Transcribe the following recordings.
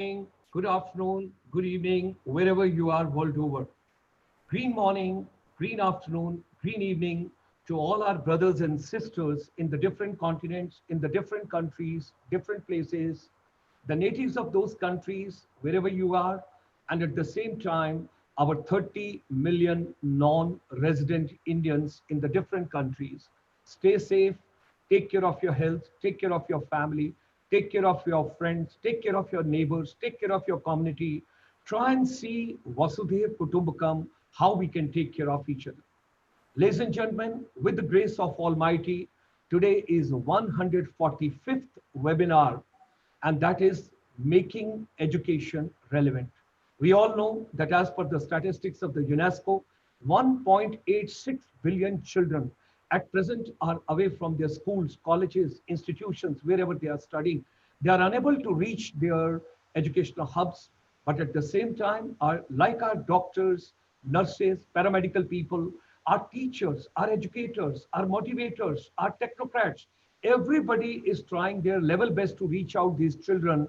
morning, good afternoon, good evening, wherever you are world over. Green morning, green afternoon, green evening to all our brothers and sisters in the different continents, in the different countries, different places, the natives of those countries, wherever you are, and at the same time, our 30 million non resident Indians in the different countries. Stay safe, take care of your health, take care of your family, take care of your friends, take care of your neighbors, take care of your community. Try and see Vasudhaiv Kutumbakam, how we can take care of each other. Ladies and gentlemen, with the grace of Almighty, today is 145th webinar, and that is making education relevant. We all know that as per the statistics of the UNESCO, 1.86 billion children at present are away from their schools, colleges, institutions, wherever they are studying. They are unable to reach their educational hubs, but at the same time, are like our doctors, nurses, paramedical people, our teachers, our educators, our motivators, our technocrats, everybody is trying their level best to reach out these children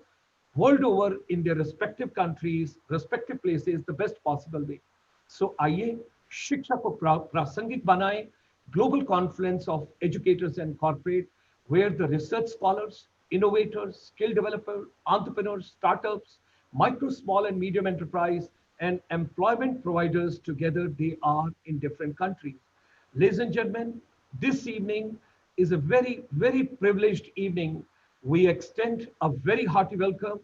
world over in their respective countries, respective places, the best possible way. So आइए शिक्षा को प्रासंगिक बनाएं, global confluence of educators and corporate, where the research scholars, innovators, skill developers, entrepreneurs, startups, micro, small and medium enterprise, and employment providers together, they are in different countries. Ladies and gentlemen, this evening is a very, very privileged evening. We extend a very hearty welcome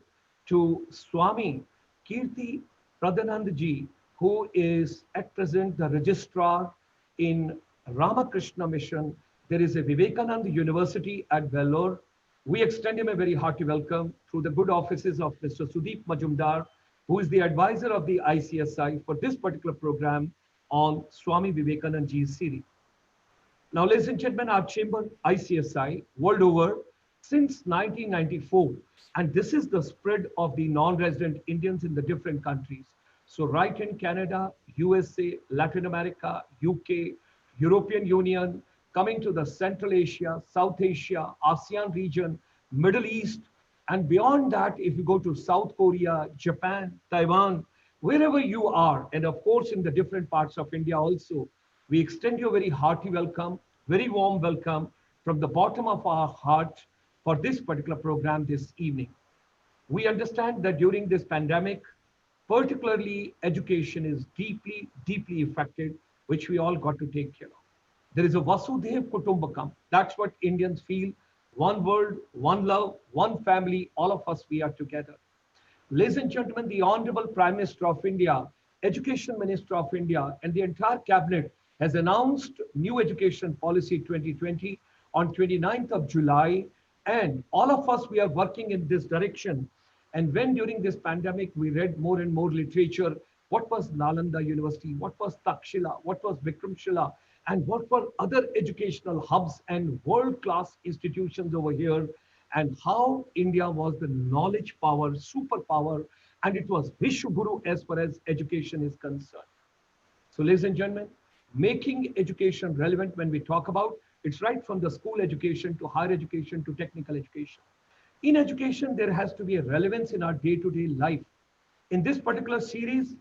to Swami Kirti Pradananda ji, who is at present the Registrar in Ramakrishna Mission. There is a Vivekananda University at Belur. We extend him a very hearty welcome through the good offices of Mr. Sudeep Majumdar, who is the advisor of the ICSI for this particular program on Swami Vivekananda ji's series. Now, ladies and gentlemen, our chamber ICSI world over since 1994, and this is the spread of the non-resident Indians in the different countries. So right in Canada, USA, Latin America, UK, European Union, coming to the Central Asia, South Asia, ASEAN region, Middle East, and beyond that, if you go to South Korea, Japan, Taiwan, wherever you are, and of course in the different parts of India also, we extend you a very hearty welcome, very warm welcome from the bottom of our heart for this particular program this evening. We understand that during this pandemic, particularly education is deeply, deeply affected, which we all got to take care of. There is a Vasudhaiv Kutumbakam. That's what Indians feel. One world, one love, one family, all of us, we are together. Ladies and gentlemen, the Honorable Prime Minister of India, Education Minister of India, and the entire cabinet has announced new education policy 2020 on 29th of July. And all of us, we are working in this direction. And when during this pandemic, we read more and more literature, what was Nalanda University, what was Takshila, what was Vikramshila, and what were other educational hubs and world-class institutions over here, and how India was the knowledge power, superpower, and it was Vishwaguru as far as education is concerned. So ladies and gentlemen, making education relevant when we talk about, it's right from the school education to higher education to technical education. In education, there has to be a relevance in our day-to-day life. In this particular series,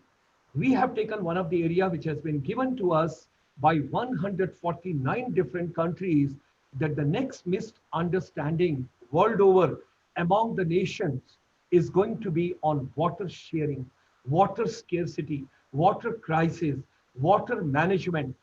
we have taken one of the area which has been given to us by 149 different countries, that the next misunderstanding world over among the nations is going to be on water sharing, water scarcity, water crisis, water management.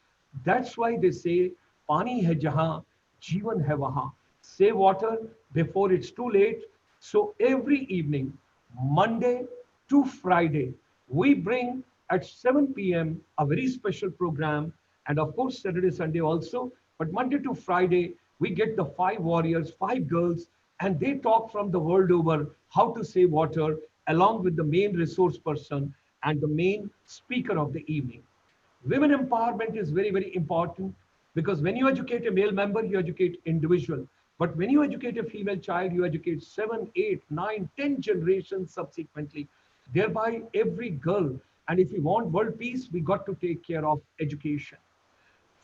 That's why they say, Pani hai jahan, Jeevan hai wahan. Save water before it's too late. So every evening, Monday to Friday, we bring at 7 p.m. a very special program, and of course Saturday, Sunday also. But Monday to Friday, we get the 5 warriors, 5 girls, and they talk from the world over how to save water, along with the main resource person and the main speaker of the evening. Women empowerment is very, very important, because when you educate a male member, you educate individual. But when you educate a female child, you educate 7, 8, 9, 10 generations subsequently, thereby every girl. And if we want world peace, we got to take care of education.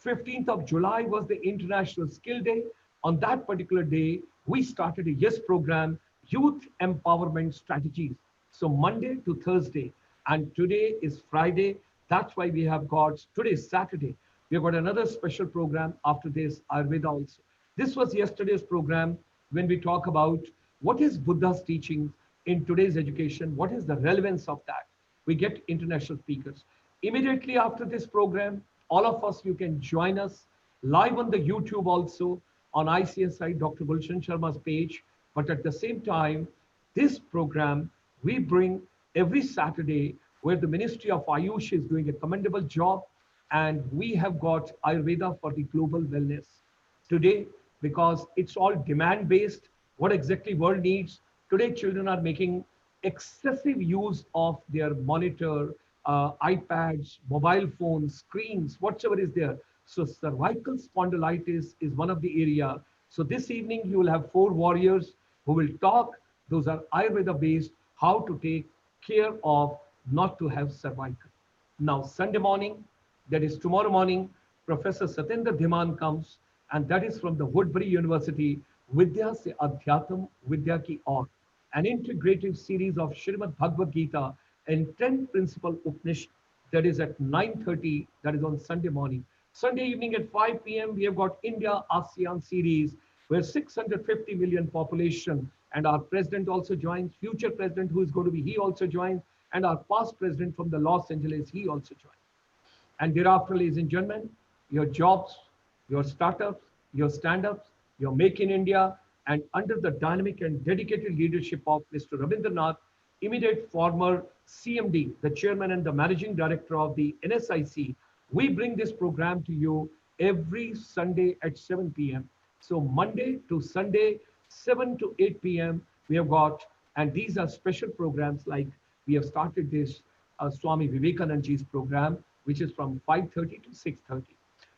15th of July was the International Skill Day. On that particular day, we started a YES program, Youth Empowerment Strategies. So Monday to Thursday, and today is Friday. That's why we have got, today is Saturday. We have got another special program after this, Ayurveda also. This was yesterday's program when we talk about what is Buddha's teaching in today's education, what is the relevance of that. We get international speakers. Immediately after this program, all of us, you can join us live on the YouTube also on ICSI Dr. Gulshan Sharma's page. But at the same time, this program we bring every Saturday where the Ministry of Ayush is doing a commendable job, and we have got Ayurveda for the global wellness today, because it's all demand based. What exactly world needs today? Children are making excessive use of their monitor, iPads, mobile phones, screens, whatever is there. So cervical spondylitis is one of the area. So this evening you will have four warriors who will talk. Those are Ayurveda based, how to take care of not to have cervical. Now Sunday morning, that is tomorrow morning, Professor Satyendra Dhiman comes, and that is from the Woodbury University, Vidya Se Adhyatam Vidya Ki Aur, an integrative series of Srimad Bhagavad Gita and 10 principal Upanishad. That is at 9:30, that is on Sunday morning. Sunday evening at 5 p.m., we have got India ASEAN series, where 650 million population, and our president also joins, future president who is going to be, he also joins, and our past president from the Los Angeles, he also joins. And thereafter, ladies and gentlemen, your jobs, your startups, your stand-ups, your Make in India, and under the dynamic and dedicated leadership of Mr. Rabindranath, immediate former CMD, the chairman and the managing director of the NSIC, we bring this program to you every Sunday at 7 p.m. So Monday to Sunday, 7 to 8 p.m. we have got, and these are special programs like we have started this Swami Vivekananda's program, which is from 5:30 to 6:30.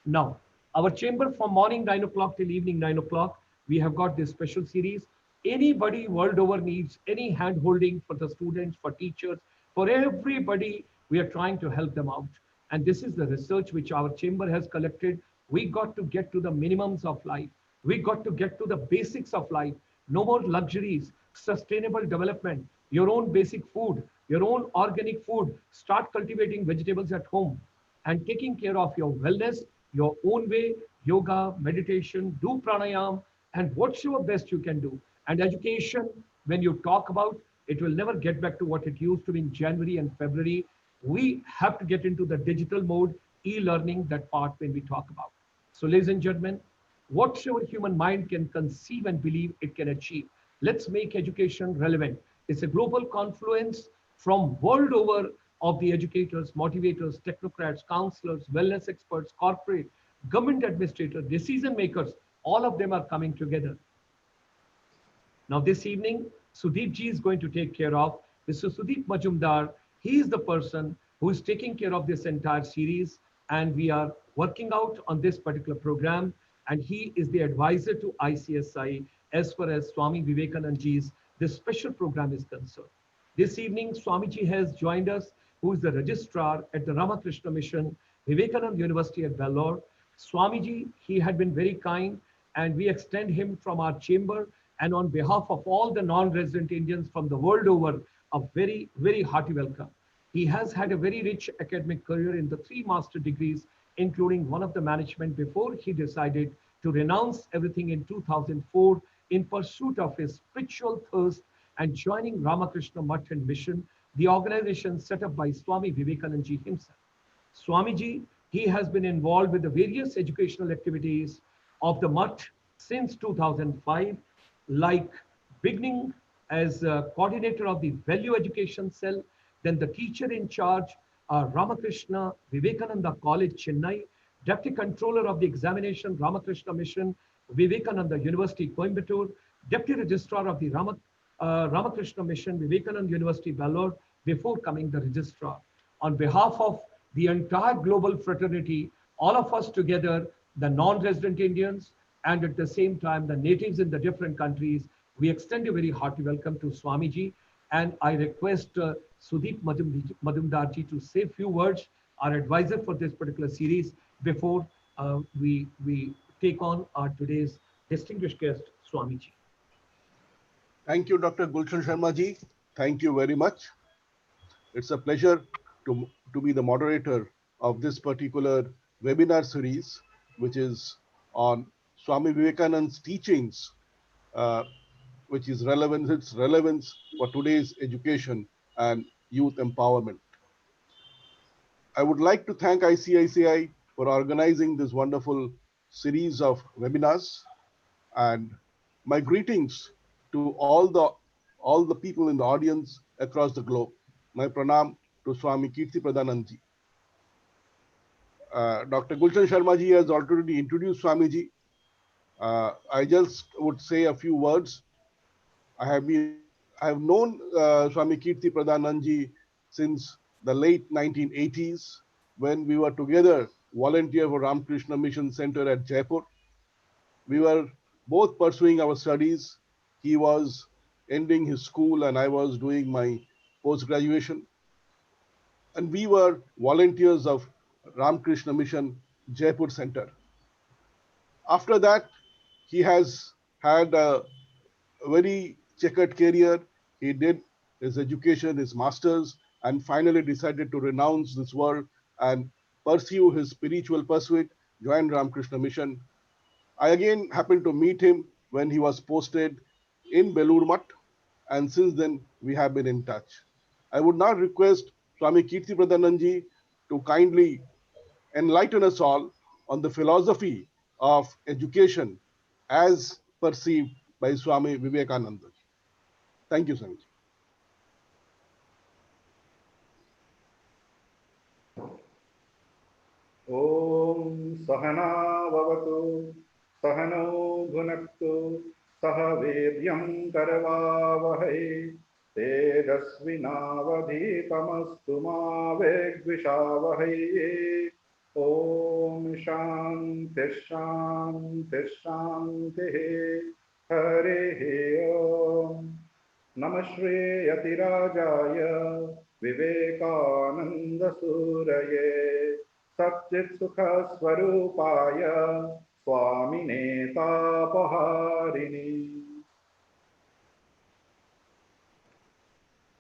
Now, our chamber from morning 9 o'clock till evening 9 o'clock, we have got this special series. Anybody world over needs any hand holding for the students, for teachers, for everybody, we are trying to help them out. And this is the research which our chamber has collected. We got to get to the minimums of life. We got to get to the basics of life. No more luxuries, sustainable development, your own basic food, your own organic food. Start cultivating vegetables at home and taking care of your wellness, your own way, yoga, meditation, do pranayam, and whatsoever best you can do. And education, when you talk about, it will never get back to what it used to be in January and February. We have to get into the digital mode, e-learning, that part when we talk about. So ladies and gentlemen, whatsoever human mind can conceive and believe, it can achieve. Let's make education relevant. It's a global confluence from world over of the educators, motivators, technocrats, counselors, wellness experts, corporate, government administrators, decision makers, all of them are coming together. Now this evening, Sudeep ji is going to take care of Mr. Sudeep Majumdar. He is the person who is taking care of this entire series, and we are working out on this particular program, and he is the advisor to ICSI as far as Swami Vivekananda's this special program is concerned. This evening, Swamiji has joined us, who is the registrar at the Ramakrishna Mission, Vivekananda University at Belur. Swamiji, he had been very kind, and we extend him from our chamber and on behalf of all the non-resident Indians from the world over, a very, very hearty welcome. He has had a very rich academic career in the 3 master degrees, including one of the management, before he decided to renounce everything in 2004 in pursuit of his spiritual thirst and joining Ramakrishna Math and Mission, the organization set up by Swami Vivekananda himself. Swamiji, he has been involved with the various educational activities of the Math since 2005, like beginning as a coordinator of the Value Education Cell, then the teacher in charge, Ramakrishna Vivekananda College, Chennai, Deputy Controller of the Examination, Ramakrishna Mission, Vivekananda University, Coimbatore, Deputy Registrar of the Ramakrishna Mission, Vivekananda University, Belur, before coming the Registrar. On behalf of the entire global fraternity, all of us together, the non-resident Indians, and at the same time, the natives in the different countries, we extend a very hearty welcome to Swamiji. And I request Sudeep Majumdarji to say a few words, our advisor for this particular series, before we take on our today's distinguished guest, Swamiji. Thank you, Dr. Gulshan Sharma ji. Thank you very much. It's a pleasure to be the moderator of this particular webinar series, which is on Swami Vivekananda's teachings, uh, which is relevant, its relevance for today's education and youth empowerment. I would like to thank ICICI for organizing this wonderful series of webinars, and my greetings to all the people in the audience across the globe. My pranam to Swami Kirtipradananda. Dr. Gulshan Sharma ji has already introduced Swamiji. I just would say a few words. I have known Swami Kirtipradananda ji since the late 1980s when we were together volunteer for Ramakrishna Mission Center at Jaipur. We were both pursuing our studies. He was ending his school and I was doing my post graduation. And we were volunteers of Ramakrishna Mission Jaipur Center. After that, he has had a very checkered career. He did his education, his master's, and finally decided to renounce this world and pursue his spiritual pursuit, join Ramakrishna Mission. I again happened to meet him when he was posted in Belur, and since then we have been in touch. I would now request Swami Kirtipradananda to kindly enlighten us all on the philosophy of education as perceived by Swami Vivekananda. Thank you, Swamiji. ॐ सहना भवतु सहनौ भुनक्तु सह वीर्यं करवावहै तेजस्विनावधीतमस्तु मा विद्विषावहै ॐ शान्तिः शान्तिः शान्तिः हरिः ॐ नमः श्रीयतिराजाय विवेकानन्दसूरये सच्चित्सुखस्वरूपाय स्वामिने तापहारिणे.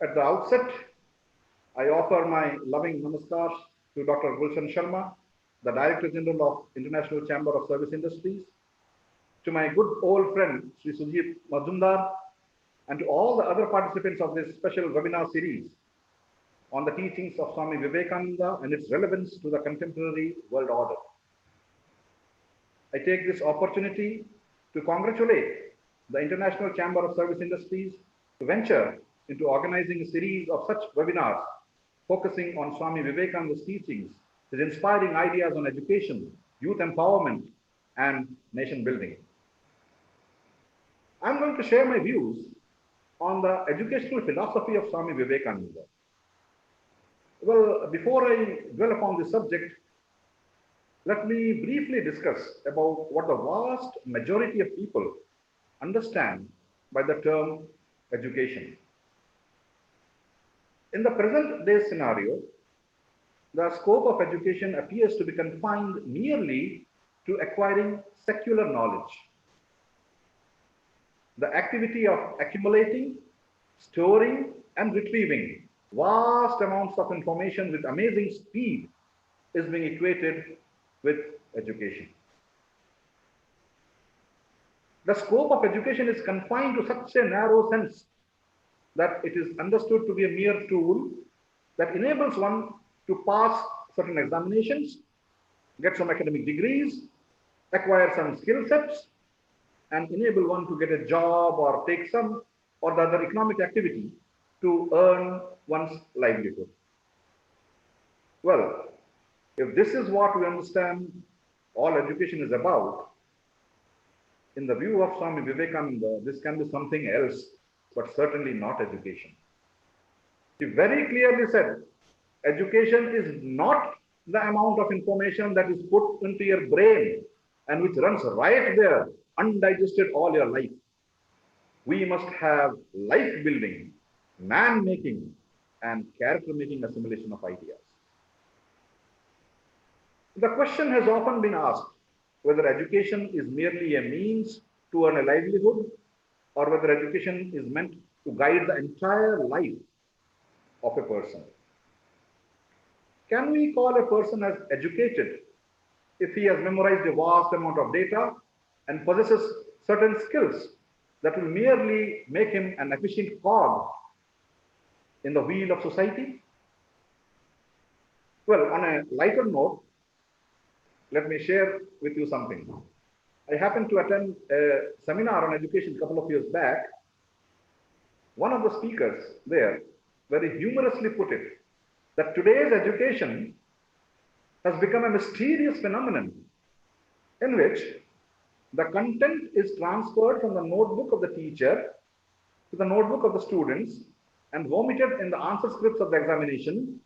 At the outset, I offer my loving namaskars to Dr. Gulshan Sharma, the Director General of International Chamber of Service Industries, to my good old friend Sri Sujit Majumdar, and to all the other participants of this special webinar series on the teachings of Swami Vivekananda and its relevance to the contemporary world order. I take this opportunity to congratulate the International Chamber of Service Industries to venture into organizing a series of such webinars focusing on Swami Vivekananda's teachings, his inspiring ideas on education, youth empowerment, and nation building. I'm going to share my views on the educational philosophy of Swami Vivekananda. Well, before I dwell upon this subject, let me briefly discuss about what the vast majority of people understand by the term education. In the present day scenario, the scope of education appears to be confined merely to acquiring secular knowledge. The activity of accumulating, storing, and retrieving vast amounts of information with amazing speed is being equated with education. The scope of education is confined to such a narrow sense that it is understood to be a mere tool that enables one to pass certain examinations, get some academic degrees, acquire some skill sets, and enable one to get a job or take some or the other economic activity to earn one's livelihood. Well, if this is what we understand all education is about, in the view of Swami Vivekananda, this can be something else, but certainly not education. He very clearly said, education is not the amount of information that is put into your brain and which runs right there, undigested all your life. We must have life building, man making, and character making assimilation of ideas. The question has often been asked whether education is merely a means to earn a livelihood or whether education is meant to guide the entire life of a person. Can we call a person as educated if he has memorized a vast amount of data and possesses certain skills that will merely make him an efficient cog in the wheel of society? Well, on a lighter note, let me share with you something. I happened to attend a seminar on education a couple of years back. One of the speakers there very humorously put it that today's education has become a mysterious phenomenon in which the content is transferred from the notebook of the teacher to the notebook of the students and vomited in the answer scripts of the examination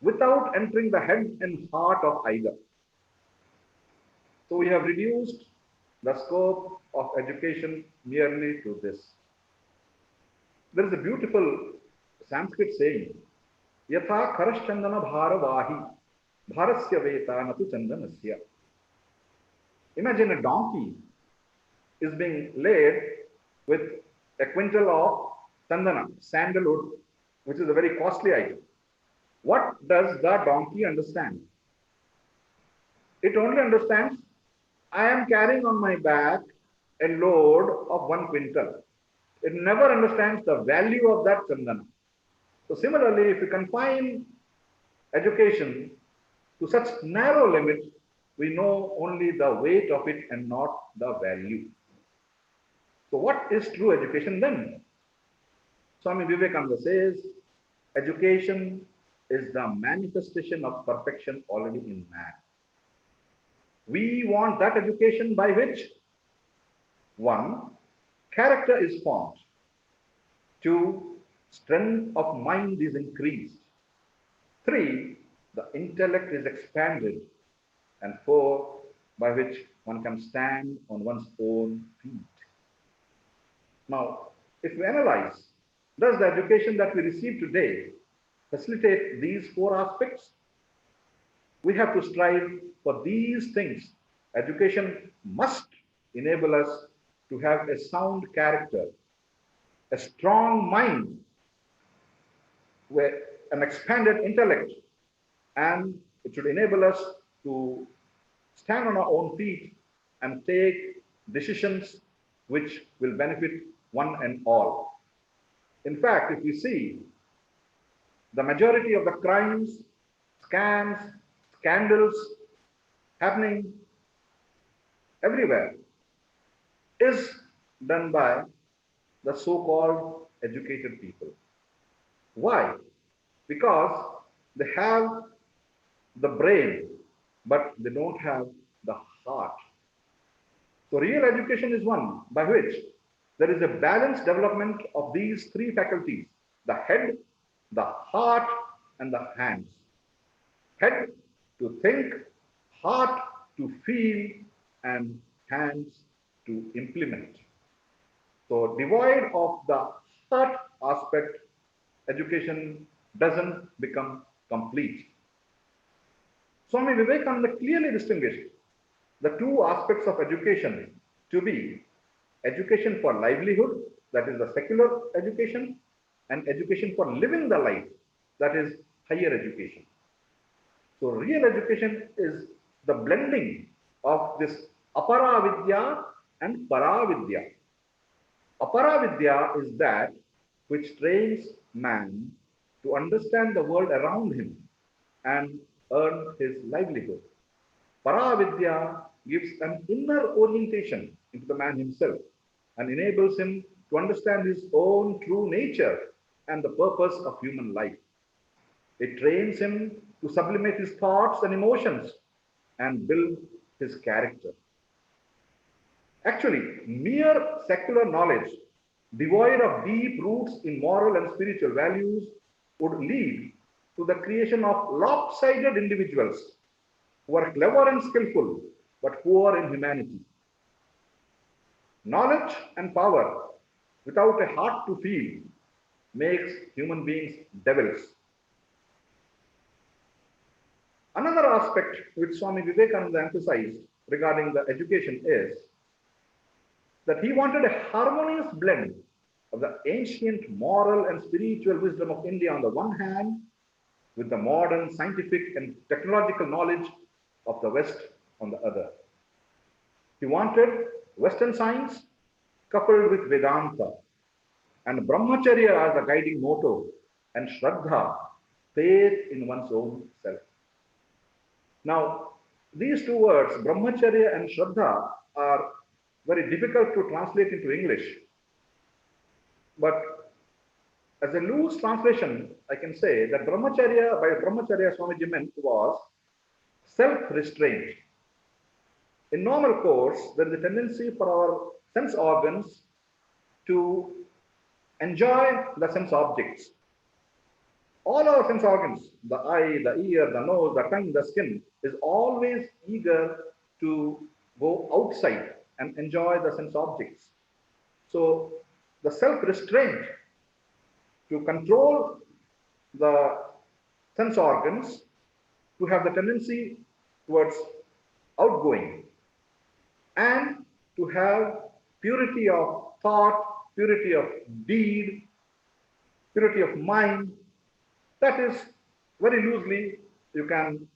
without entering the head and heart of either. So we have reduced the scope of education merely to this. There is a beautiful Sanskrit saying, Yatha kharashchandana bharavahi bharasya veta natu chandanasya. Imagine a donkey is being laid with a quintal of chandana, sandalwood, which is a very costly item. What does the donkey understand? It only understands, I am carrying on my back a load of 1 quintal. It never understands the value of that chandana. So similarly, if we confine education to such narrow limit, we know only the weight of it and not the value. So what is true education then? Swami Vivekananda says, education is the manifestation of perfection already in man. We want that education by which, 1, character is formed, 2, strength of mind is increased, 3, the intellect is expanded, and 4, by which one can stand on one's own feet. Now, if we analyze, does the education that we receive today facilitate these 4 aspects? We have to strive for these things. Education must enable us to have a sound character, a strong mind, an expanded intellect, and it should enable us to stand on our own feet and take decisions which will benefit one and all. In fact, if we see the majority of the crimes, scams, scandals happening everywhere is done by the so-called educated people. Why? Because they have the brain, but they don't have the heart. So real education is one by which there is a balanced development of these 3 faculties, the head, the heart, and the hands. Head to think, heart to feel, and hands to implement. So devoid of the heart aspect, education doesn't become complete. Swami Vivekananda clearly distinguished the 2 aspects of education to be education for livelihood, that is the secular education, and education for living the life, that is higher education. So real education is the blending of this apara vidya and para vidya. Apara vidya is that which trains man to understand the world around him and earn his livelihood. Para vidya gives an inner orientation into the man himself and enables him to understand his own true nature and the purpose of human life. It trains him to sublimate his thoughts and emotions and build his character. Actually, mere secular knowledge, devoid of deep roots in moral and spiritual values, would lead to the creation of lopsided individuals who are clever and skillful, but poor in humanity. Knowledge and power without a heart to feel makes human beings devils. Another aspect which Swami Vivekananda emphasized regarding the education is that he wanted a harmonious blend of the ancient moral and spiritual wisdom of India on the one hand, with the modern scientific and technological knowledge of the West on the other. He wanted Western science coupled with Vedanta and Brahmacharya as the guiding motto and Shraddha, faith in one's own self. Now, these two words, Brahmacharya and Shraddha, are very difficult to translate into English. But as a loose translation, I can say that Brahmacharya, by Brahmacharya Swamiji meant was self-restraint. In normal course, there is a tendency for our sense organs to enjoy the sense objects. All our sense organs, the eye, the ear, the nose, the tongue, the skin, is always eager to go outside and enjoy the sense objects. So the self-restraint to control the sense organs, to have the tendency towards outgoing, and to have purity of thought, purity of deed, purity of mind. That is, very loosely, you can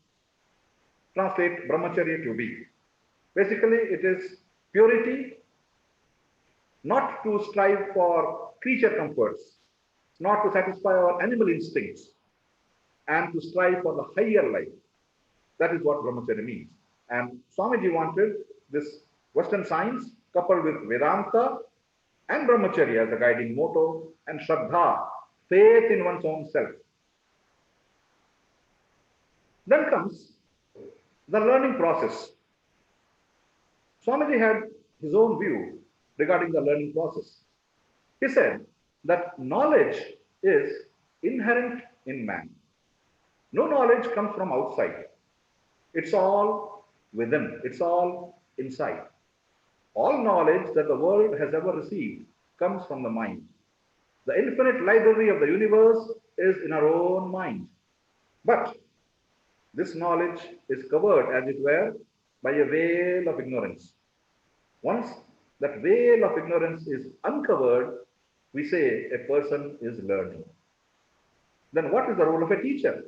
translate Brahmacharya to be. Basically, it is purity, not to strive for creature comforts, not to satisfy our animal instincts, and to strive for the higher life. That is what Brahmacharya means. And Swamiji wanted this Western science coupled with Vedanta and Brahmacharya as a guiding motto, and Shraddha, faith in one's own self. Then comes the learning process. Swamiji had his own view regarding the learning process. He said that knowledge is inherent in man. No knowledge comes from outside. It's all within. It's all inside. All knowledge that the world has ever received comes from the mind. The infinite library of the universe is in our own mind. But this knowledge is covered, as it were, by a veil of ignorance. Once that veil of ignorance is uncovered, we say a person is learning. Then what is the role of a teacher?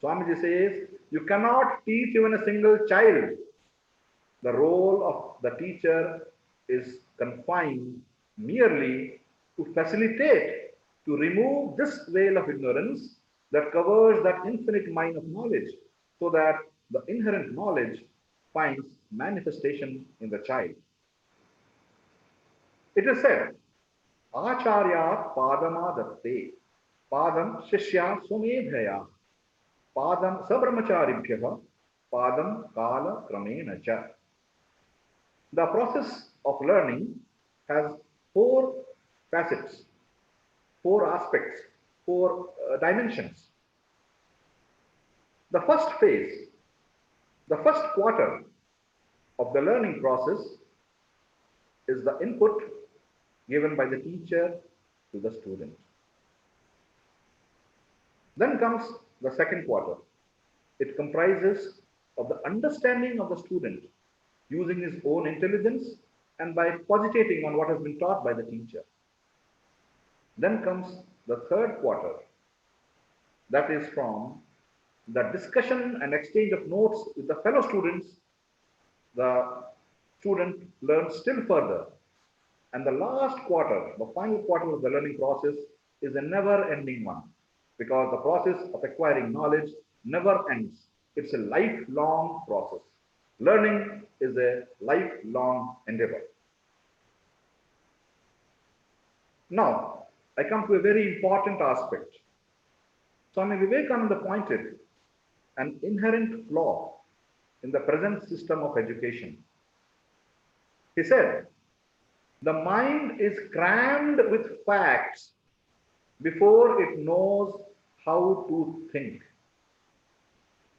Swamiji says, you cannot teach even a single child. The role of the teacher is confined merely to facilitate, to remove this veil of ignorance that covers that infinite mine of knowledge, so that the inherent knowledge finds manifestation in the child. It is said, Acharya padamadatte, padam shishya sumedhaya, padam sabrahmacharibhyaha, padam kala kramena cha. The process of learning has four facets, four aspects, four dimensions. The first phase, the first quarter of the learning process is the input given by the teacher to the student. Then comes the second quarter. It comprises of the understanding of the student using his own intelligence and by cogitating on what has been taught by the teacher. Then comes the third quarter. That is from the discussion and exchange of notes with the fellow students. The student learns still further. And the last quarter, the final quarter of the learning process, is a never-ending one, because the process of acquiring knowledge never ends. It's a lifelong process. Learning is a lifelong endeavor. Now, I come to a very important aspect. Swami Vivekananda pointed an inherent flaw in the present system of education. He said, the mind is crammed with facts before it knows how to think.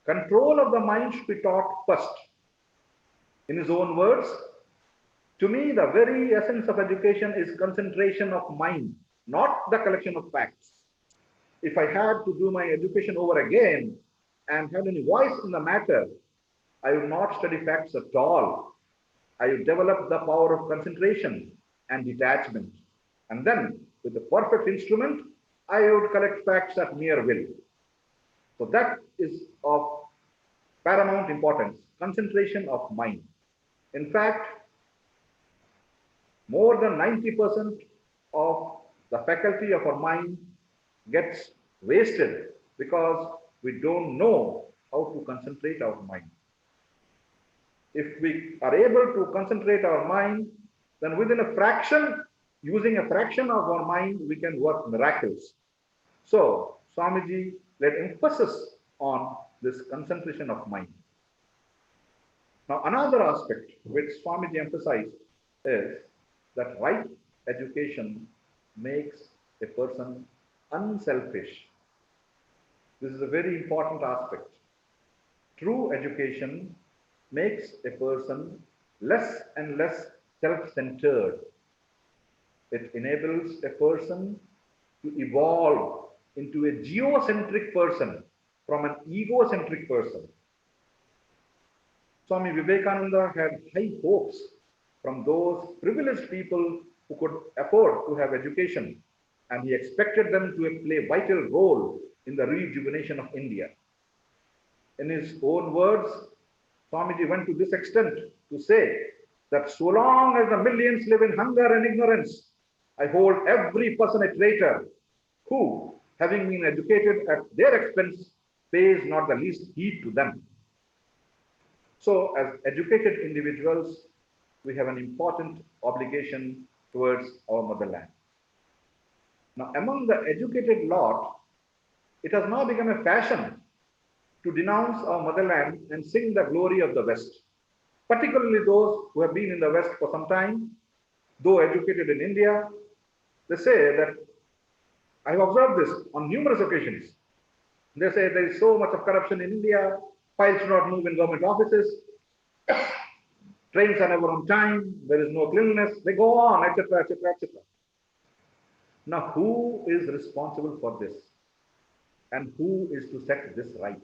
Control of the mind should be taught first. In his own words, to me, the very essence of education is concentration of mind, not the collection of facts. If I had to do my education over again and had any voice in the matter, I would not study facts at all. I would develop the power of concentration and detachment. And then, with the perfect instrument, I would collect facts at mere will. So that is of paramount importance, concentration of mind. In fact, more than 90% of the faculty of our mind gets wasted because we don't know how to concentrate our mind. If we are able to concentrate our mind, then within a fraction, using a fraction of our mind, we can work miracles. So, Swamiji laid emphasis on this concentration of mind. Now, another aspect which Swamiji emphasized is that right education makes a person unselfish. This is a very important aspect. True education makes a person less and less self-centered. It enables a person to evolve into a geocentric person from an egocentric person. Swami Vivekananda had high hopes from those privileged people who could afford to have education, and he expected them to play a vital role in the rejuvenation of India. In his own words, Swamiji went to this extent to say that so long as the millions live in hunger and ignorance, I hold every person a traitor who, having been educated at their expense, pays not the least heed to them. So, as educated individuals, we have an important obligation towards our motherland. Now, among the educated lot, it has now become a fashion to denounce our motherland and sing the glory of the West, particularly those who have been in the West for some time, though educated in India. They say that, I have observed this on numerous occasions. They say there is so much of corruption in India, files do not move in government offices, trains are never on time, there is no cleanliness, they go on, etc., etc., etc. Now, who is responsible for this? And who is to set this right?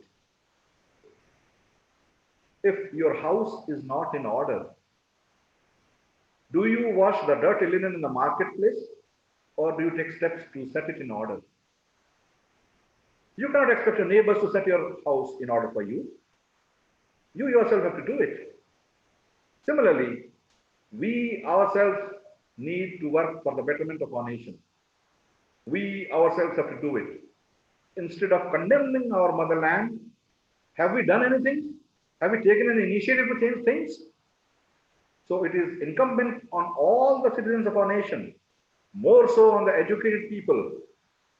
If your house is not in order, do you wash the dirty linen in the marketplace, or do you take steps to set it in order? You cannot expect your neighbors to set your house in order for you. You yourself have to do it. Similarly, we ourselves need to work for the betterment of our nation. We ourselves have to do it. Instead of condemning our motherland, have we done anything? Have we taken any initiative to change things? So it is incumbent on all the citizens of our nation, more so on the educated people,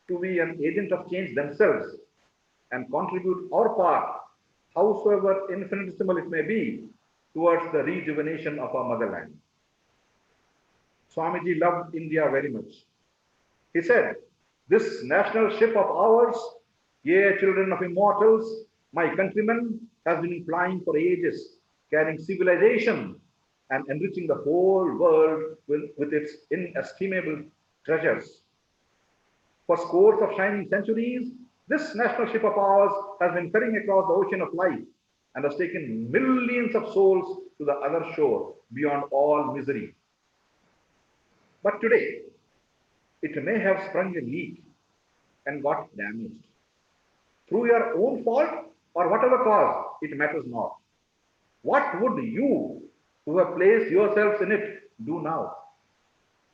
to be an agent of change themselves and contribute our part, howsoever infinitesimal it may be, towards the rejuvenation of our motherland. Swamiji loved India very much. He said, "This national ship of ours, ye children of immortals, my countrymen, has been flying for ages, carrying civilization and enriching the whole world with its inestimable treasures. For scores of shining centuries, this national ship of ours has been ferrying across the ocean of life and has taken millions of souls to the other shore beyond all misery. But today, it may have sprung a leak and got damaged. Through your own fault or whatever cause, it matters not. What would you, who have placed yourselves in it, do now?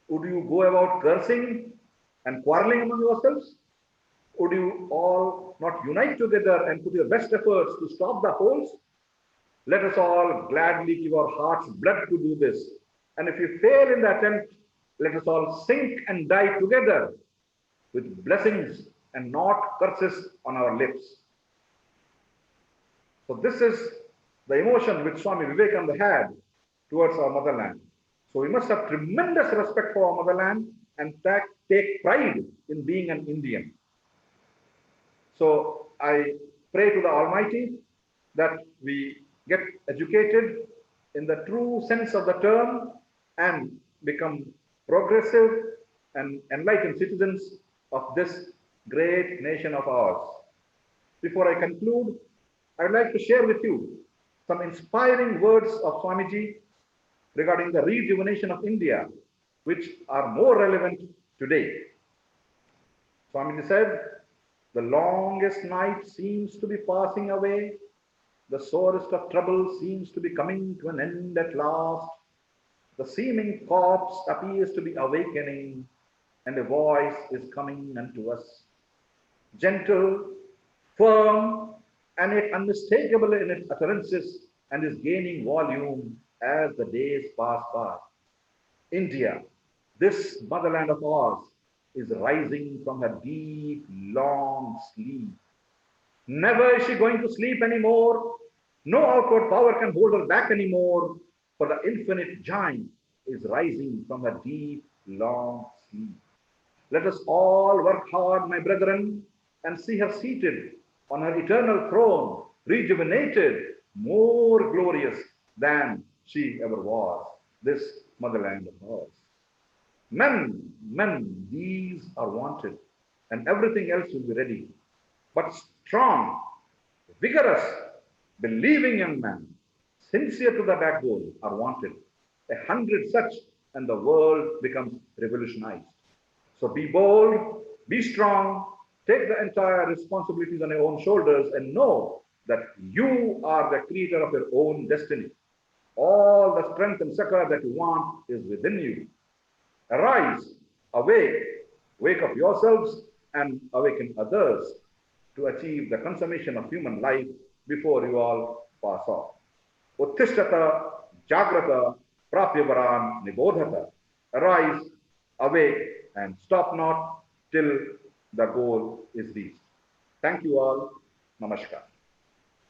Would you go about cursing and quarreling among yourselves? Would you all not unite together and put your best efforts to stop the holes? Let us all gladly give our heart's blood to do this. And if you fail in the attempt, let us all sink and die together with blessings and not curses on our lips." So this is the emotion which Swami Vivekananda had towards our motherland. So we must have tremendous respect for our motherland and take pride in being an Indian. So I pray to the Almighty that we get educated in the true sense of the term and become progressive and enlightened citizens of this great nation of ours. Before I conclude, I would like to share with you some inspiring words of Swamiji regarding the rejuvenation of India, which are more relevant today. Swamiji said, the longest night seems to be passing away. The sorest of trouble seems to be coming to an end at last. The seeming corpse appears to be awakening, and a voice is coming unto us. Gentle, firm, and yet unmistakable in its utterances, and is gaining volume as the days pass by. India, this motherland of ours, is rising from her deep, long sleep. Never is she going to sleep anymore. No outward power can hold her back anymore, for the infinite giant is rising from her deep, long sleep. Let us all work hard, my brethren, and see her seated on her eternal throne, rejuvenated, more glorious than she ever was, this motherland of ours. Men, these are wanted, and everything else will be ready. But strong, vigorous, believing young men, sincere to the backbone, are wanted. 100 such, and the world becomes revolutionized. So be bold, be strong, take the entire responsibilities on your own shoulders, and know that you are the creator of your own destiny. All the strength and succor that you want is within you. Arise, awake, wake up yourselves and awaken others to achieve the consummation of human life before you all pass off. Uttishtata, Jagrata, Prapyavaran, Nibodhata. Arise, awake, and stop not till the goal is reached. Thank you all. Namaskar.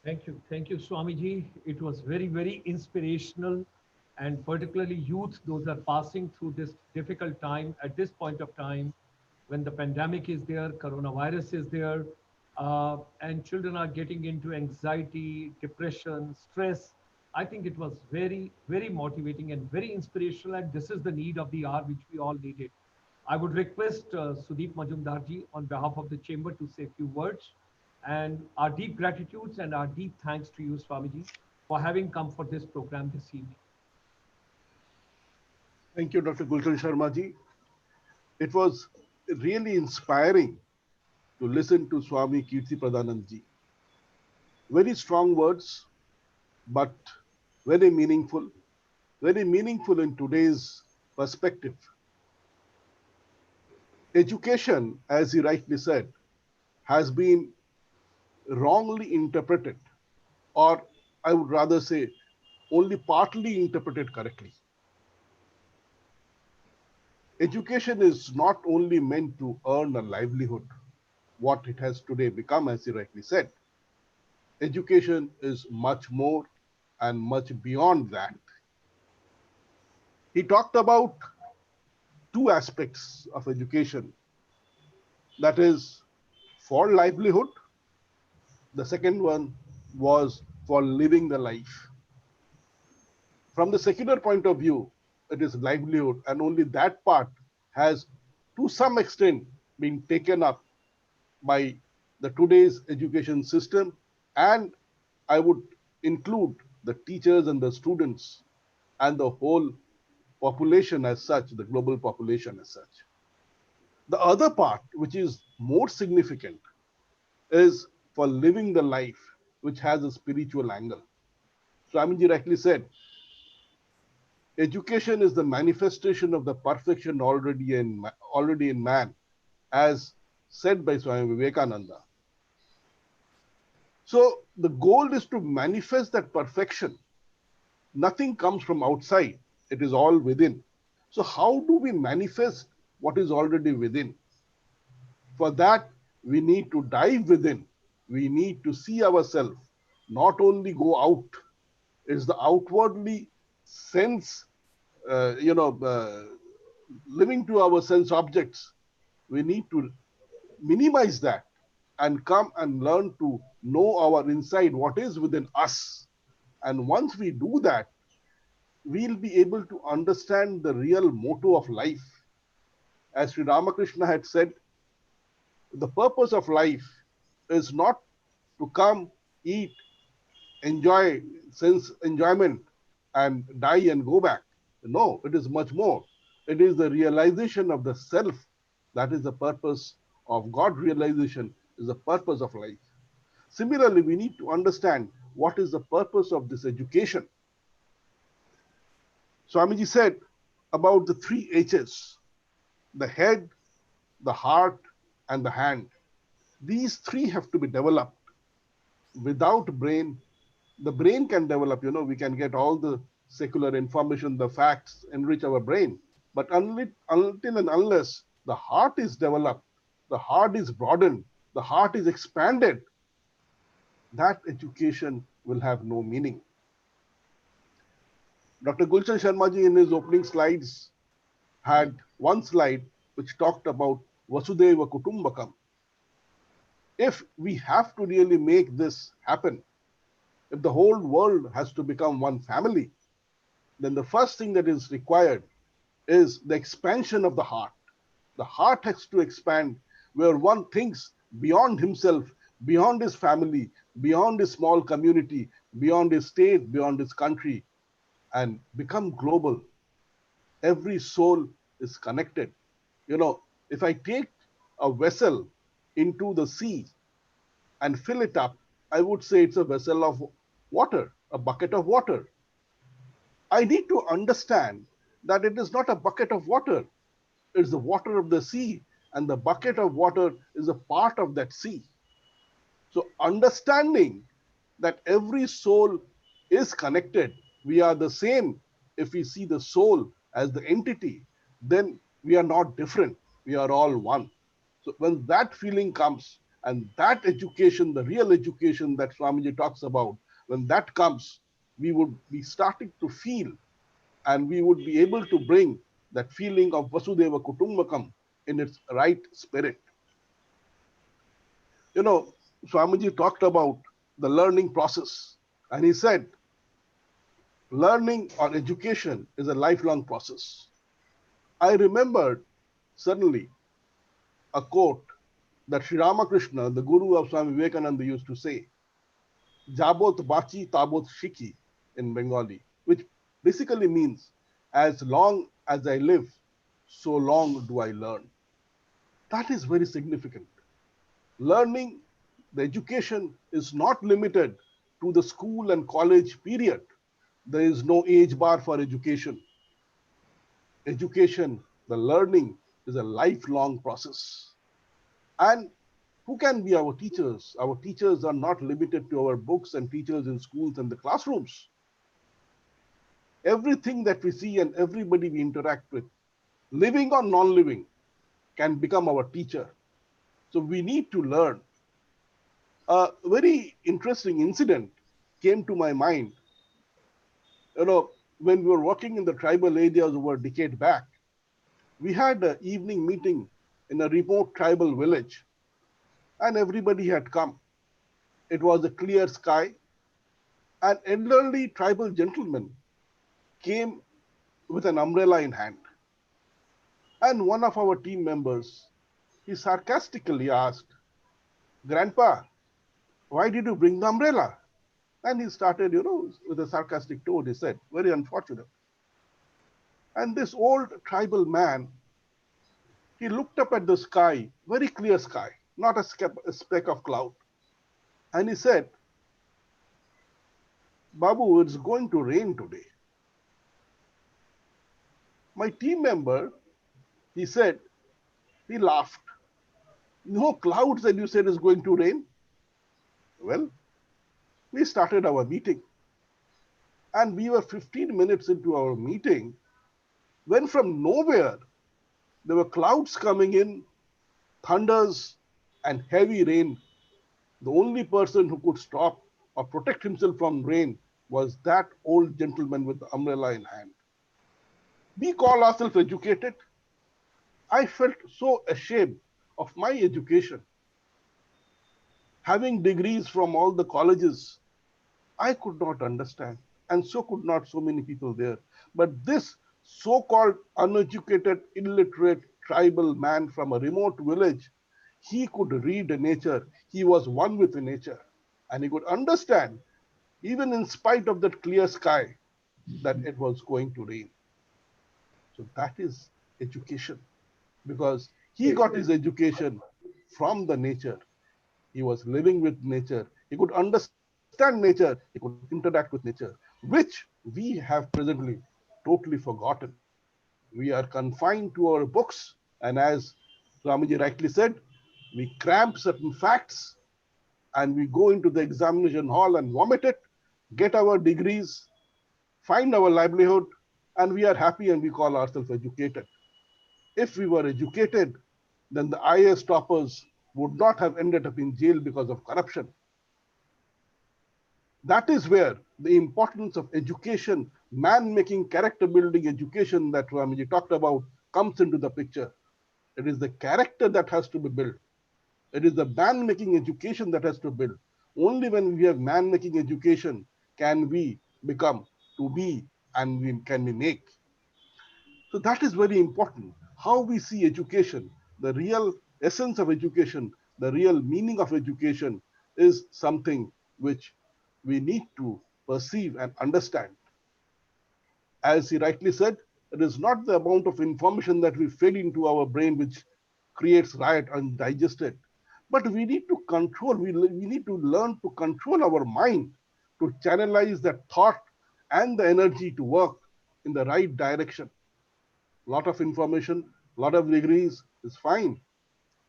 Thank you, Swamiji. It was very, very inspirational, and particularly youth, those are passing through this difficult time at this point of time when the pandemic is there, coronavirus is there, and children are getting into anxiety, depression, stress. I think it was very, very motivating and very inspirational, and this is the need of the hour which we all needed. I would request Sudeep Majumdarji on behalf of the chamber to say a few words, and our deep gratitudes and our deep thanks to you, Swamiji, for having come for this program this evening. Thank you, Dr. Gulshan Sharma ji. It was really inspiring to listen to Swami Kirtipradananda ji. Very strong words, but very meaningful in today's perspective. Education, as he rightly said, has been wrongly interpreted, or I would rather say only partly interpreted correctly. Education is not only meant to earn a livelihood, what it has today become, as he rightly said. Education is much more and much beyond that. He talked about two aspects of education, that is for livelihood. The second one was for living the life. From the secular point of view, it is livelihood, and only that part has to some extent been taken up by the today's education system, and I would include the teachers and the students and the whole population as such, the global population as such. The other part, which is more significant, is for living the life, which has a spiritual angle. Swamiji rightly said, education is the manifestation of the perfection already in man, as said by Swami Vivekananda. So the goal is to manifest that perfection. Nothing comes from outside, it is all within. So how do we manifest what is already within? For that, we need to dive within. We need to see ourselves, not only go out. It's the outwardly sense, living to our sense objects. We need to minimize that and come and learn to know our inside, what is within us. And once we do that, we'll be able to understand the real motto of life. As Sri Ramakrishna had said, the purpose of life is not to come, eat, enjoy, sense enjoyment, and die and go back. No, it is much more. It is the realization of the self That is the purpose of God realization, is the purpose of life. Similarly, we need to understand what is the purpose of this education. Swamiji said about the three H's, the head, the heart, and the hand. These three have to be developed. Without brain, the brain can develop, we can get all the secular information, the facts, enrich our brain. But until and unless the heart is developed, the heart is broadened, the heart is expanded, that education will have no meaning. Dr. Gulshan Sharmaji in his opening slides had one slide which talked about Vasudeva Kutumbakam. If we have to really make this happen, if the whole world has to become one family, then the first thing that is required is the expansion of the heart. The heart has to expand where one thinks beyond himself, beyond his family, beyond his small community, beyond his state, beyond his country, and become global. Every soul is connected. If I take a vessel into the sea and fill it up, I would say it's a vessel of water, a bucket of water. I need to understand that it is not a bucket of water, it's the water of the sea, and the bucket of water is a part of that sea. So understanding that every soul is connected, we are the same. If we see the soul as the entity, then we are not different, we are all one. So when that feeling comes, and that education, the real education that Swamiji talks about, when that comes, we would be starting to feel, and we would be able to bring that feeling of Vasudeva Kutumbakam in its right spirit. Swamiji talked about the learning process, and he said, learning or education is a lifelong process. I remembered suddenly a quote that Sri Ramakrishna, the guru of Swami Vivekananda, used to say, Jabot bachi tabot shiki in Bengali, which basically means, as long as I live, so long do I learn. That is very significant. Learning, the education is not limited to the school and college period. There is no age bar for education. Education, the learning, is a lifelong process. And who can be our teachers? Our teachers are not limited to our books and teachers in schools and the classrooms. Everything that we see and everybody we interact with, living or non-living, can become our teacher. So we need to learn. A very interesting incident came to my mind. When we were working in the tribal areas over a decade back, we had an evening meeting in a remote tribal village, and everybody had come. It was a clear sky. An elderly tribal gentleman came with an umbrella in hand. And one of our team members, he sarcastically asked, Grandpa, why did you bring the umbrella? And he started, with a sarcastic tone, he said, very unfortunate. And this old tribal man, he looked up at the sky, very clear sky, not a speck of cloud. And he said, Babu, it's going to rain today. My team member, he said, he laughed. No clouds, and you said it's going to rain? Well, we started our meeting. And we were 15 minutes into our meeting when from nowhere, there were clouds coming in, thunders, and heavy rain. The only person who could stop or protect himself from rain was that old gentleman with the umbrella in hand. We call ourselves educated. I felt so ashamed of my education. Having degrees from all the colleges, I could not understand, and so could not so many people there. But this so-called uneducated, illiterate tribal man from a remote village, he could read nature. He was one with nature, and he could understand, even in spite of that clear sky, that it was going to rain. So that is education, because He got his education from the nature. He was living with nature. He could understand nature. He could interact with nature, which we have presently totally forgotten. We are confined to our books, and as Swamiji rightly said, we cramp certain facts and we go into the examination hall and vomit it, get our degrees, find our livelihood, and we are happy and we call ourselves educated. If we were educated, then the IAS toppers would not have ended up in jail because of corruption. That is where the importance of education, man-making, character-building education that Ramiji talked about comes into the picture. It is the character that has to be built. It is the man-making education that has to build. Only when we have man-making education can we become to be and can we make. So that is very important. How we see education, the real essence of education, the real meaning of education is something which we need to perceive and understand. As he rightly said, it is not the amount of information that we feed into our brain which creates riot and digest it, but we need to control, we need to learn to control our mind, to channelize that thought and the energy to work in the right direction. Lot of information, lot of degrees is fine.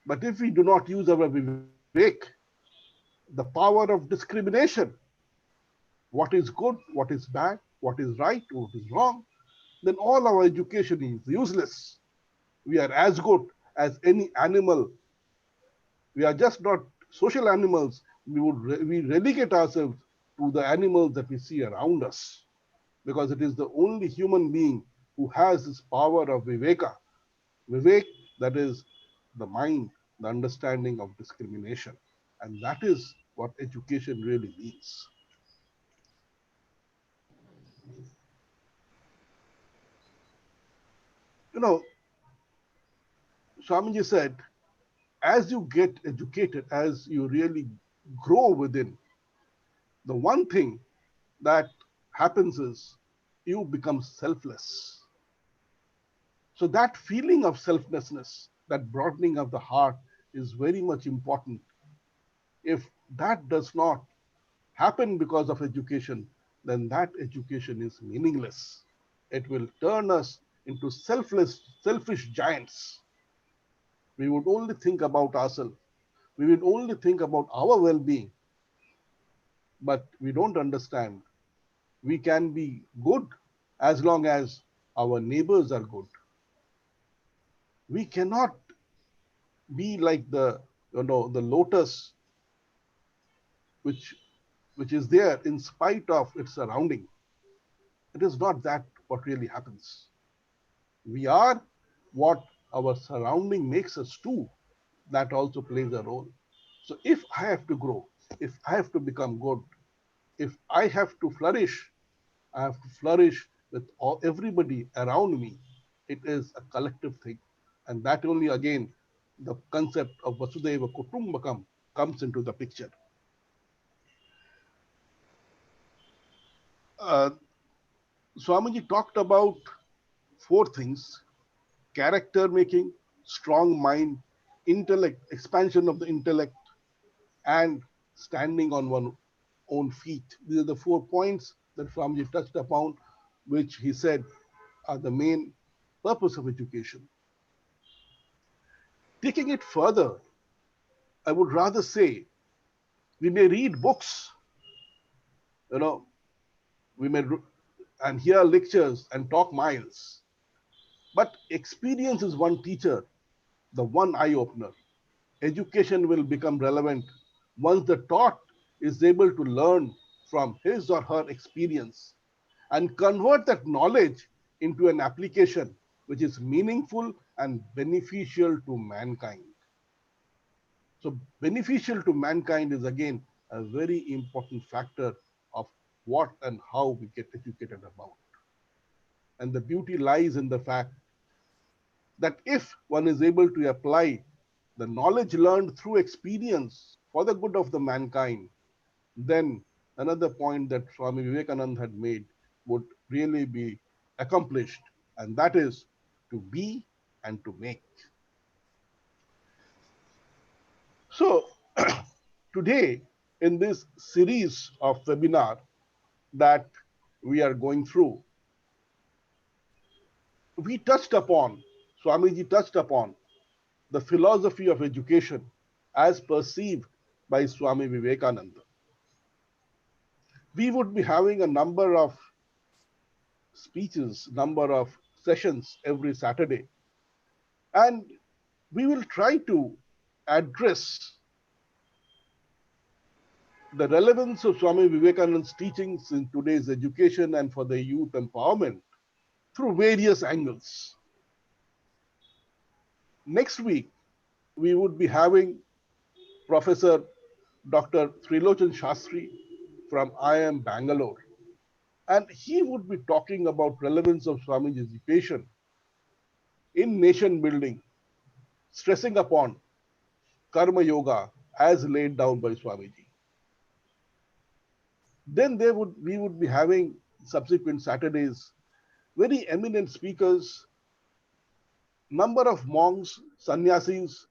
But if we do not use our Vivek, the power of discrimination, what is good, what is bad, what is right, what is wrong, then all our education is useless. We are as good as any animal. We are just not social animals. We relegate ourselves to the animals that we see around us, because it is the only human being who has this power of Viveka. Vivek, that is the mind, the understanding of discrimination. And that is what education really means. You know, Swamiji said, as you get educated, as you really grow within, the one thing that happens is you become selfless. So that feeling of selflessness, that broadening of the heart is very much important. If that does not happen because of education, then that education is meaningless. It will turn us into selfish giants. We would only think about ourselves. We would only think about our well being, but we don't understand. We can be good as long as our neighbors are good. We cannot be like the lotus which which is there in spite of its surrounding. It is not that what really happens. We are what our surrounding makes us to. That also plays a role. So if I have to grow, if I have to become good, if I have to flourish, I have to flourish with everybody around me. It is a collective thing. And that only again, the concept of Vasudhaiva Kutumbakam comes into the picture. Uh, Swamiji talked about four things: character making, strong mind, intellect, expansion of the intellect, and standing on one's own feet. These are the 4 points that Swamiji touched upon, which he said are the main purpose of education. Taking it further, I would rather say we may read books, you know, we may and hear lectures and talk miles, but experience is one teacher, the one eye opener. Education will become relevant once the taught is able to learn from his or her experience and convert that knowledge into an application which is meaningful and beneficial to mankind. So, beneficial to mankind is again a very important factor of what and how we get educated about. And the beauty lies in the fact that if one is able to apply the knowledge learned through experience for the good of the mankind, then another point that Swami Vivekananda had made would really be accomplished, and that is to be and to make. So today, in this series of webinar that we are going through, we touched upon, Swamiji touched upon the philosophy of education as perceived by Swami Vivekananda. We would be having a number of speeches, number of sessions every Saturday, and we will try to address the relevance of Swami Vivekananda's teachings in today's education and for the youth empowerment through various angles. Next week, we would be having Professor Dr. Trilochan Shastri from IIM Bangalore, and he would be talking about relevance of Swamiji's education in nation building, stressing upon karma yoga as laid down by Swamiji. Then we would be having subsequent Saturdays very eminent speakers, number of monks, sannyasis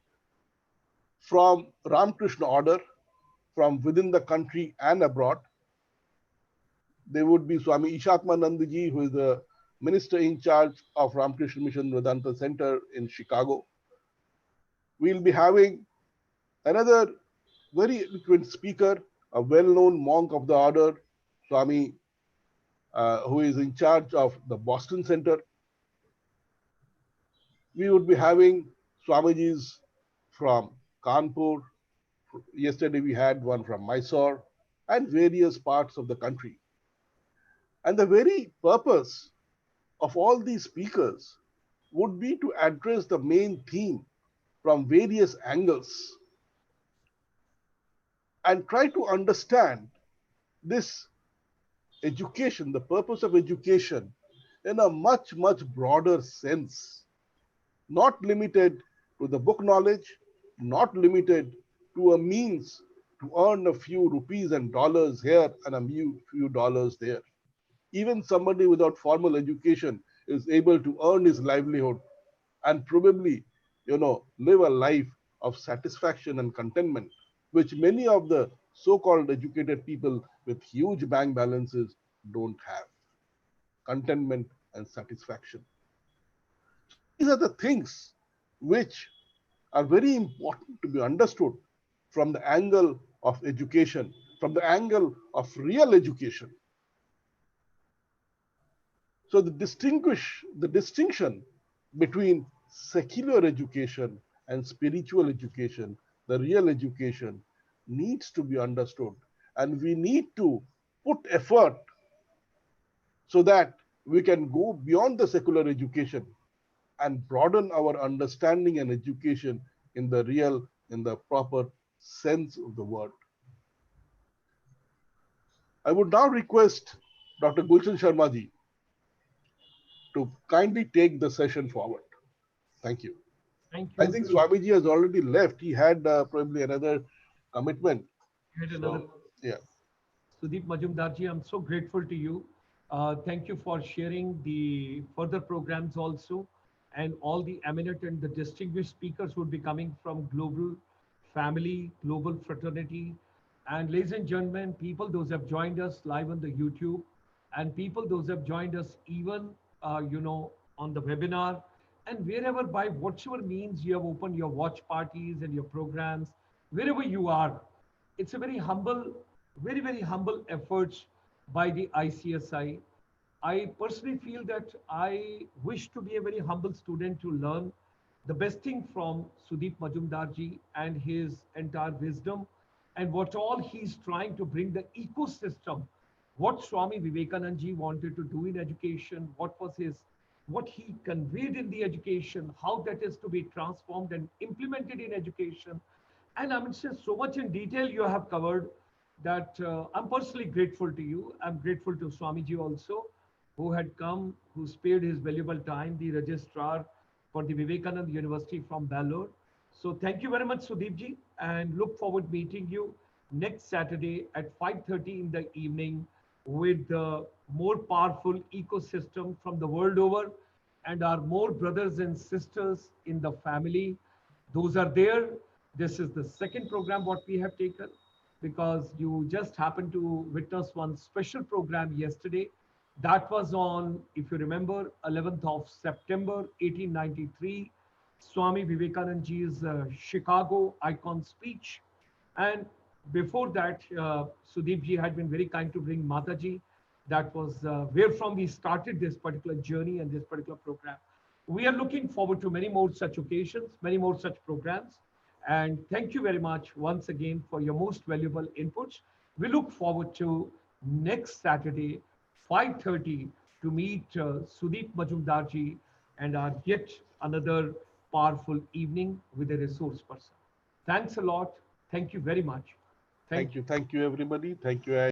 from Ramakrishna order, from within the country and abroad. There would be Swami Ishatmanandji, who is the minister in charge of Ramakrishna Mission Vedanta Center in Chicago. We'll be having another very eloquent speaker, a well-known monk of the order, Swami, who is in charge of the Boston Center. We would be having Swamijis from Kanpur. Yesterday we had one from Mysore and various parts of the country. And the very purpose of all these speakers would be to address the main theme from various angles and try to understand this education, the purpose of education, in a much, much broader sense, not limited to the book knowledge, not limited to a means to earn a few rupees and dollars here and a few dollars there. Even somebody without formal education is able to earn his livelihood and probably, live a life of satisfaction and contentment, which many of the so-called educated people with huge bank balances don't have. Contentment and satisfaction. So these are the things which are very important to be understood from the angle of education, from the angle of real education. So the distinction between secular education and spiritual education, the real education, needs to be understood, and we need to put effort so that we can go beyond the secular education and broaden our understanding and education in the proper sense of the word. I would now request Dr. Gulshan Sharma ji to kindly take the session forward. Thank you. Thank I you. think Swamiji has already left. He had probably another commitment. Yeah. Sudeep Majumdarji, I'm so grateful to you. Thank you for sharing the further programs also, and all the eminent and the distinguished speakers would be coming from global family, global fraternity. And ladies and gentlemen, people those have joined us live on the YouTube, and people those have joined us even, on the webinar, and wherever by whatever means you have opened your watch parties and your programs, wherever you are, it's a very humble, very, very humble efforts by the ICSI. I personally feel that I wish to be a very humble student to learn the best thing from Sudeep Majumdarji and his entire wisdom, and what all he's trying to bring the ecosystem, what Swami Vivekananda wanted to do in education, what he conveyed in the education, how that is to be transformed and implemented in education. And I mean, so much in detail you have covered that I'm personally grateful to you. I'm grateful to Swamiji also, who had come, who spared his valuable time, the registrar for the Vivekananda University from Belur. So thank you very much, Sudeepji, and look forward meeting you next Saturday at 5:30 in the evening with the more powerful ecosystem from the world over, and our more brothers and sisters in the family. Those are there. This is the second program what we have taken, because you just happened to witness one special program yesterday. That was on, if you remember, 11th of September 1893, Swami Vivekananda's Chicago icon speech. And before that, Sudeep ji had been very kind to bring Mataji. That was where from we started this particular journey and this particular program. We are looking forward to many more such occasions, many more such programs. And thank you very much once again for your most valuable inputs. We look forward to next Saturday, 5:30, to meet Sudeep Majumdarji and our yet another powerful evening with a resource person. Thanks a lot. Thank you very much. Thank you. Thank you everybody. Thank you.